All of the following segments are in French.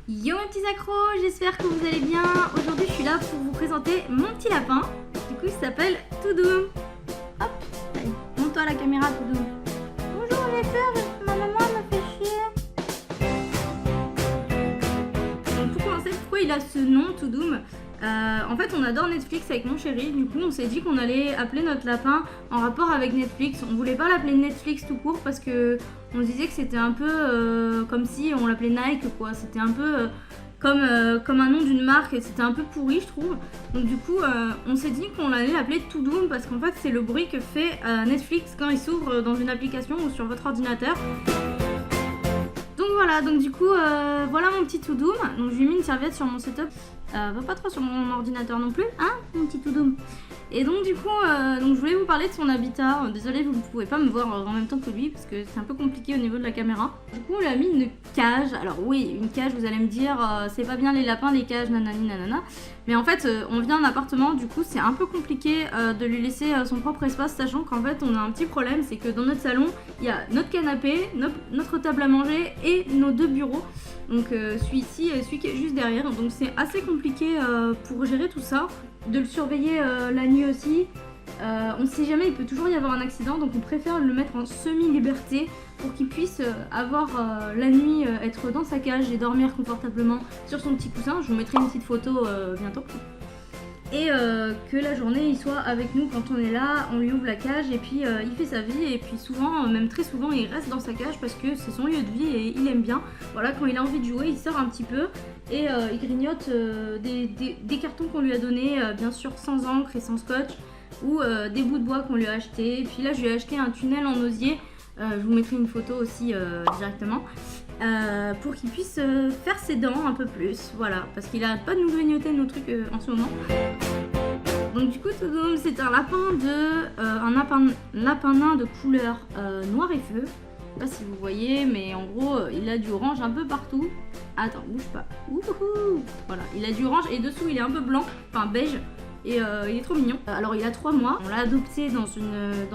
Yo mes petits accros, j'espère que vous allez bien. Aujourd'hui je suis là pour vous présenter mon petit lapin. Du coup il s'appelle Toudoum. Hop, allez, monte-toi à la caméra Toudoum. Bonjour, j'ai peur, ma maman me fait chier. Donc pour commencer, pourquoi il a ce nom Toudoum? En fait on adore Netflix avec mon chéri. Du coup on s'est dit qu'on allait appeler notre lapin en rapport avec Netflix. On voulait pas l'appeler Netflix tout court parce que on se disait que c'était un peu comme si on l'appelait Nike quoi. C'était un peu comme un nom d'une marque et c'était un peu pourri je trouve. Donc du coup on s'est dit qu'on allait l'appeler Toudoum parce qu'en fait c'est le bruit que fait Netflix quand il s'ouvre dans une application ou sur votre ordinateur. Donc voilà, donc du coup voilà mon petit Toudoum. Donc je lui ai mis une serviette sur mon setup. Va pas trop sur mon ordinateur non plus, hein mon petit Toudoum. Et donc du coup, donc je voulais vous parler de son habitat. Désolée, vous ne pouvez pas me voir en même temps que lui parce que c'est un peu compliqué au niveau de la caméra. Du coup, on lui a mis une cage. Alors oui, une cage, vous allez me dire, c'est pas bien les lapins, les cages, nanani nanana. Mais en fait, on vient d'un appartement, du coup c'est un peu compliqué de lui laisser son propre espace, sachant qu'en fait on a un petit problème, c'est que dans notre salon, il y a notre canapé, notre table à manger et nos deux bureaux. Donc celui-ci et celui qui est juste derrière, donc c'est assez compliqué pour gérer tout ça, de le surveiller la nuit aussi. On ne sait jamais, il peut toujours y avoir un accident, donc on préfère le mettre en semi-liberté pour qu'il puisse avoir la nuit, être dans sa cage et dormir confortablement sur son petit coussin. Je vous mettrai une petite photo bientôt. Et que la journée il soit avec nous quand on est là, on lui ouvre la cage et puis il fait sa vie et puis souvent, même très souvent, il reste dans sa cage parce que c'est son lieu de vie et il aime bien. Voilà, quand il a envie de jouer, il sort un petit peu et il grignote des cartons qu'on lui a donnés, bien sûr sans encre et sans scotch, ou des bouts de bois qu'on lui a achetés. Et puis là je lui ai acheté un tunnel en osier, je vous mettrai une photo aussi directement. Pour qu'il puisse faire ses dents un peu plus, voilà, parce qu'il arrête pas de nous grignoter nos trucs en ce moment. Donc du coup Toudoum c'est un lapin lapin nain de couleur noir et feu. Je sais pas si vous voyez, mais en gros il a du orange un peu partout. Attends, bouge pas. Wouhou. Voilà, il a du orange et dessous il est un peu blanc, enfin beige. Et il est trop mignon. Alors il a 3 mois, on l'a adopté dans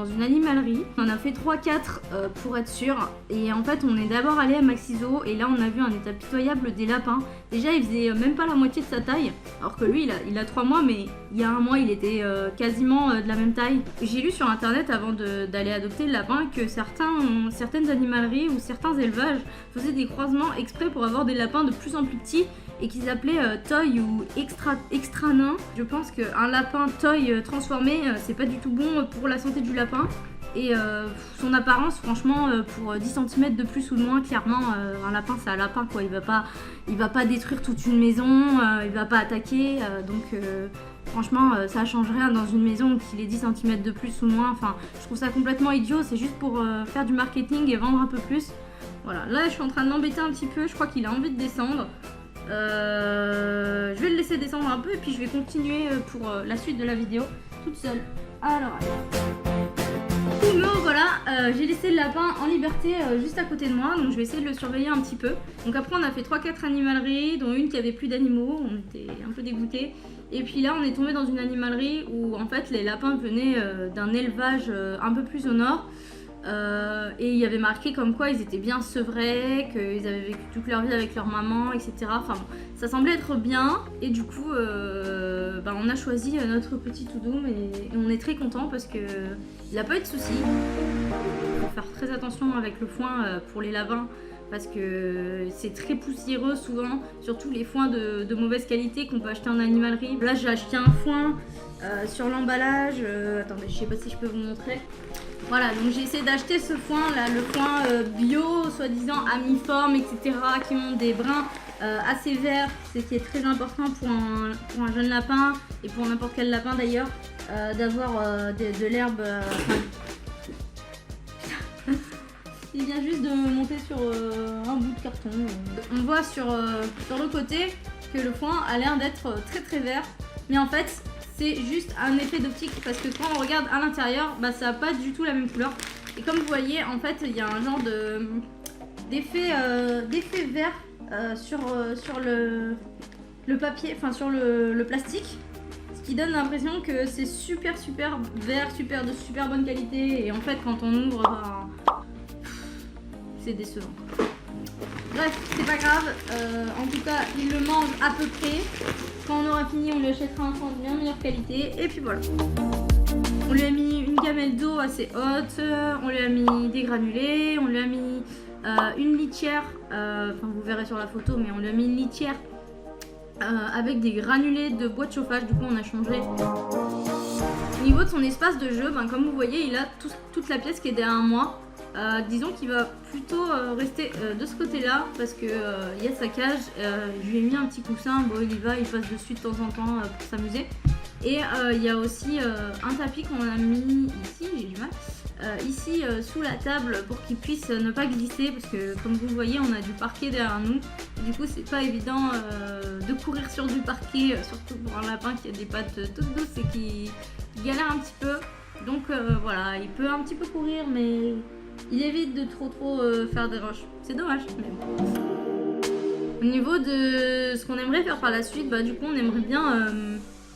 une animalerie. On en a fait 3-4 pour être sûr. Et en fait on est d'abord allé à Maxiso et là on a vu un état pitoyable des lapins. Déjà il faisait même pas la moitié de sa taille. Alors que lui il a 3 mois mais il y a un mois il était quasiment de la même taille. J'ai lu sur internet avant d'aller adopter le lapin que certaines animaleries ou certains élevages faisaient des croisements exprès pour avoir des lapins de plus en plus petits et qu'ils appelaient toy ou extra nain. Je pense qu'un lapin toy transformé, c'est pas du tout bon pour la santé du lapin. Et son apparence, franchement, pour 10 cm de plus ou de moins, clairement, un lapin c'est un lapin quoi. Il va pas détruire toute une maison, il va pas attaquer. Donc franchement, ça change rien dans une maison qu'il ait 10 cm de plus ou moins. Enfin, je trouve ça complètement idiot, c'est juste pour faire du marketing et vendre un peu plus. Voilà, là je suis en train de l'embêter un petit peu, je crois qu'il a envie de descendre. Je vais le laisser descendre un peu et puis je vais continuer pour la suite de la vidéo toute seule. Alors voilà, j'ai laissé le lapin en liberté juste à côté de moi, donc je vais essayer de le surveiller un petit peu. Donc après on a fait 3-4 animaleries, dont une qui avait plus d'animaux, on était un peu dégoûtés. Et puis là on est tombé dans une animalerie où en fait les lapins venaient d'un élevage un peu plus au nord. Et il y avait marqué comme quoi ils étaient bien sevrés, qu'ils avaient vécu toute leur vie avec leur maman, etc. Enfin bon, ça semblait être bien et du coup on a choisi notre petit Toudoum et on est très content parce que il n'a pas eu de soucis. Il faut faire très attention avec le foin pour les lapins parce que c'est très poussiéreux souvent, surtout les foins de mauvaise qualité qu'on peut acheter en animalerie. Là j'ai acheté un foin sur l'emballage, attendez je sais pas si je peux vous montrer. Voilà, donc j'ai essayé d'acheter ce foin là, le foin bio, soi-disant amiforme, etc. qui monte des brins assez verts, ce qui est très important pour un jeune lapin et pour n'importe quel lapin d'ailleurs, d'avoir de l'herbe. Il vient juste de monter sur un bout de carton. On voit sur le côté que le foin a l'air d'être très très vert, mais en fait c'est juste un effet d'optique parce que quand on regarde à l'intérieur, ça n'a pas du tout la même couleur. Et comme vous voyez, en fait, il y a un genre d'effet vert sur le papier, enfin sur le plastique, ce qui donne l'impression que c'est super vert, de super bonne qualité. Et en fait, quand on ouvre, c'est décevant. Bref, c'est pas grave. En tout cas, il le mange à peu près. Quand on aura fini, on lui achètera un sang de bien meilleure qualité. Et puis voilà. On lui a mis une gamelle d'eau assez haute. On lui a mis des granulés. On lui a mis une litière. Enfin, vous verrez sur la photo, mais on lui a mis une litière avec des granulés de bois de chauffage. Du coup, on a changé. Au niveau de son espace de jeu, comme vous voyez, il a toute la pièce qui est derrière moi. Disons qu'il va plutôt rester de ce côté-là parce que il y a sa cage. Je lui ai mis un petit coussin. Bon, il y va, il passe dessus de temps en temps pour s'amuser. Et il y a aussi un tapis qu'on a mis ici, j'ai du mal. Ici sous la table pour qu'il puisse ne pas glisser parce que comme vous voyez on a du parquet derrière nous. Du coup c'est pas évident de courir sur du parquet, surtout pour un lapin qui a des pattes toutes douces et qui galère un petit peu. Donc voilà, il peut un petit peu courir mais il évite de trop faire des rushs. C'est dommage mais bon. Au niveau de ce qu'on aimerait faire par la suite, du coup on aimerait bien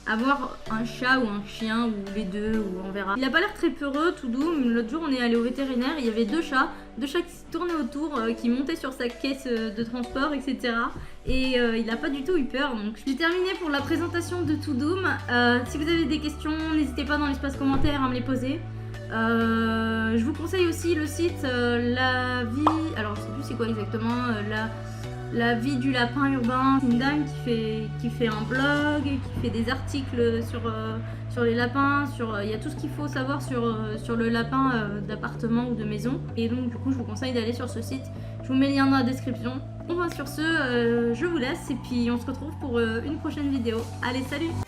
avoir un chat ou un chien ou les deux, ou on verra. Il a pas l'air très peureux, tout doux. L'autre jour on est allé au vétérinaire, il y avait deux chats qui se tournaient autour, qui montaient sur sa caisse de transport, etc. Et il a pas du tout eu peur. Donc j'ai terminé pour la présentation de Toudoum. Si vous avez des questions, n'hésitez pas dans l'espace commentaire à me les poser. Je vous conseille aussi le site La Vie, alors je sais plus c'est quoi exactement, La Vie du lapin urbain. C'est une dame qui fait un blog, qui fait des articles sur les lapins, il y a tout ce qu'il faut savoir sur le lapin d'appartement ou de maison. Et donc du coup je vous conseille d'aller sur ce site. Je vous mets le lien dans la description. Bon sur ce, je vous laisse et puis on se retrouve pour une prochaine vidéo. Allez, salut!